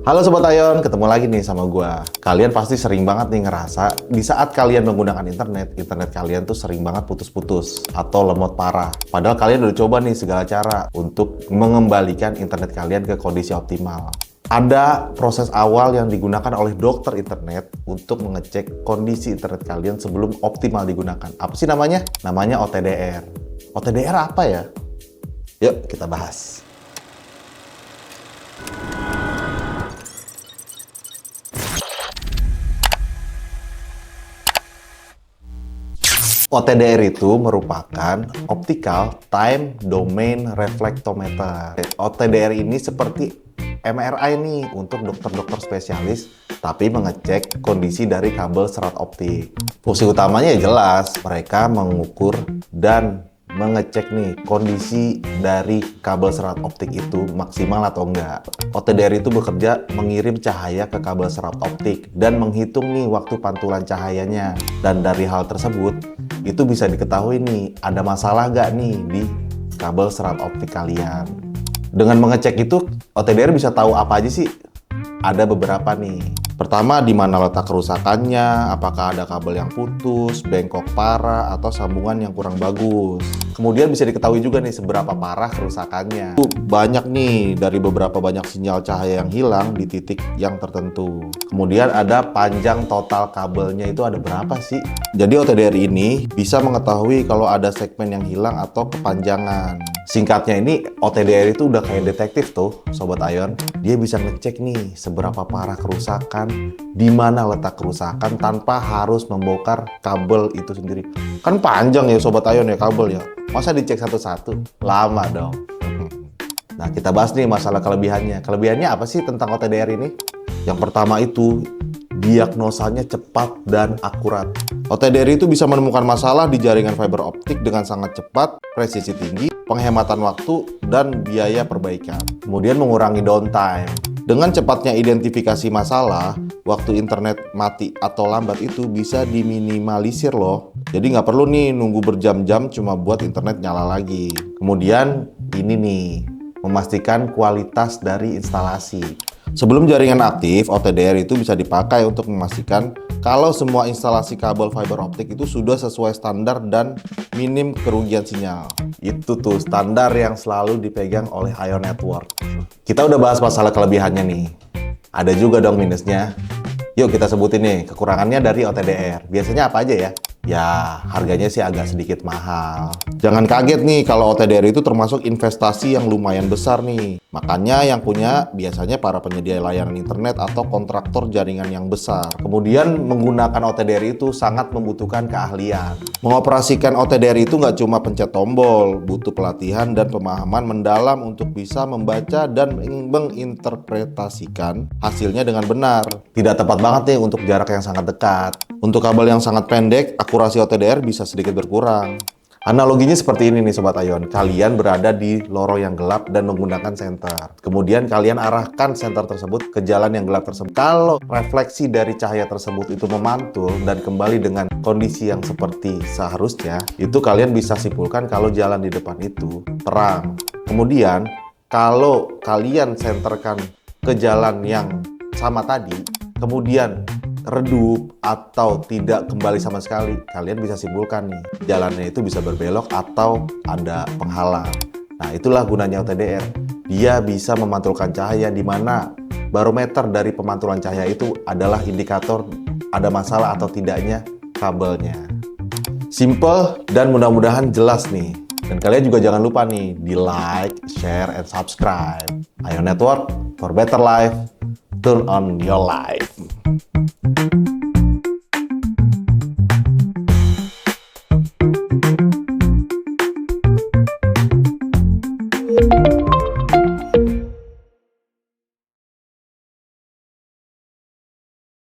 Halo Sobat Ayon, ketemu lagi nih sama gua. Kalian pasti sering banget nih ngerasa di saat kalian menggunakan internet kalian tuh sering banget putus-putus atau lemot parah. Padahal kalian udah coba nih segala cara untuk mengembalikan internet kalian ke kondisi optimal. Ada proses awal yang digunakan oleh dokter internet untuk mengecek kondisi internet kalian sebelum optimal digunakan. Apa sih namanya? Namanya OTDR. OTDR apa ya? Yuk kita bahas. OTDR itu merupakan Optical Time Domain Reflectometer. OTDR ini seperti MRI nih untuk dokter-dokter spesialis, tapi mengecek kondisi dari kabel serat optik. Fungsi utamanya ya jelas, mereka mengukur dan mengecek nih kondisi dari kabel serat optik itu maksimal atau enggak. OTDR itu bekerja mengirim cahaya ke kabel serat optik dan menghitung nih waktu pantulan cahayanya. Dan dari hal tersebut, itu bisa diketahui nih ada masalah nggak nih di kabel serat optik kalian. Dengan mengecek itu, OTDR bisa tahu apa aja sih? Ada beberapa nih. Pertama, di mana letak kerusakannya, apakah ada kabel yang putus, bengkok parah, atau sambungan yang kurang bagus. Kemudian bisa diketahui juga nih seberapa parah kerusakannya. Banyak nih dari beberapa banyak sinyal cahaya yang hilang di titik yang tertentu. Kemudian ada panjang total kabelnya itu ada berapa sih? Jadi OTDR ini bisa mengetahui kalau ada segmen yang hilang atau kepanjangan. Singkatnya ini OTDR itu udah kayak detektif tuh Sobat Ayon. Dia bisa ngecek nih seberapa parah kerusakan, di mana letak kerusakan tanpa harus membongkar kabel itu sendiri. Kan panjang ya Sobat Ayon ya kabel ya. Masa dicek satu-satu? Lama dong. Nah kita bahas nih masalah kelebihannya. Kelebihannya apa sih tentang OTDR ini? Yang pertama itu diagnosanya cepat dan akurat. OTDR itu bisa menemukan masalah di jaringan fiber optik dengan sangat cepat, presisi tinggi, penghematan waktu, dan biaya perbaikan. Kemudian mengurangi downtime. Dengan cepatnya identifikasi masalah, waktu internet mati atau lambat itu bisa diminimalisir loh. Jadi nggak perlu nih nunggu berjam-jam cuma buat internet nyala lagi. Kemudian ini nih, memastikan kualitas dari instalasi. Sebelum jaringan aktif, OTDR itu bisa dipakai untuk memastikan kalau semua instalasi kabel fiber optik itu sudah sesuai standar dan minim kerugian sinyal. Itu tuh standar yang selalu dipegang oleh Ayon Network. Kita udah bahas masalah kelebihannya nih. Ada juga dong minusnya. Yuk kita sebutin nih kekurangannya dari OTDR. Biasanya apa aja ya? Ya, harganya sih agak sedikit mahal. Jangan kaget nih kalau OTDR itu termasuk investasi yang lumayan besar nih. Makanya yang punya biasanya para penyedia layanan internet atau kontraktor jaringan yang besar. Kemudian menggunakan OTDR itu sangat membutuhkan keahlian. Mengoperasikan OTDR itu nggak cuma pencet tombol, butuh pelatihan dan pemahaman mendalam untuk bisa membaca dan menginterpretasikan hasilnya dengan benar. Tidak tepat banget nih untuk jarak yang sangat dekat. Untuk kabel yang sangat pendek, akurasi OTDR bisa sedikit berkurang. Analoginya seperti ini nih Sobat Ayon. Kalian berada di lorong yang gelap dan menggunakan senter. Kemudian kalian arahkan senter tersebut ke jalan yang gelap tersebut. Kalau refleksi dari cahaya tersebut itu memantul dan kembali dengan kondisi yang seperti seharusnya, itu kalian bisa simpulkan kalau jalan di depan itu terang. Kemudian kalau kalian senterkan ke jalan yang sama tadi, kemudian redup atau tidak kembali sama sekali, kalian bisa simpulkan nih jalannya itu bisa berbelok atau ada penghalang. Nah itulah gunanya OTDR. Dia bisa memantulkan cahaya di mana barometer dari pemantulan cahaya itu adalah indikator ada masalah atau tidaknya kabelnya. Simple dan mudah-mudahan jelas nih. Dan kalian juga jangan lupa nih di like, share, and subscribe. Ayon Network for better life. Turn on your life.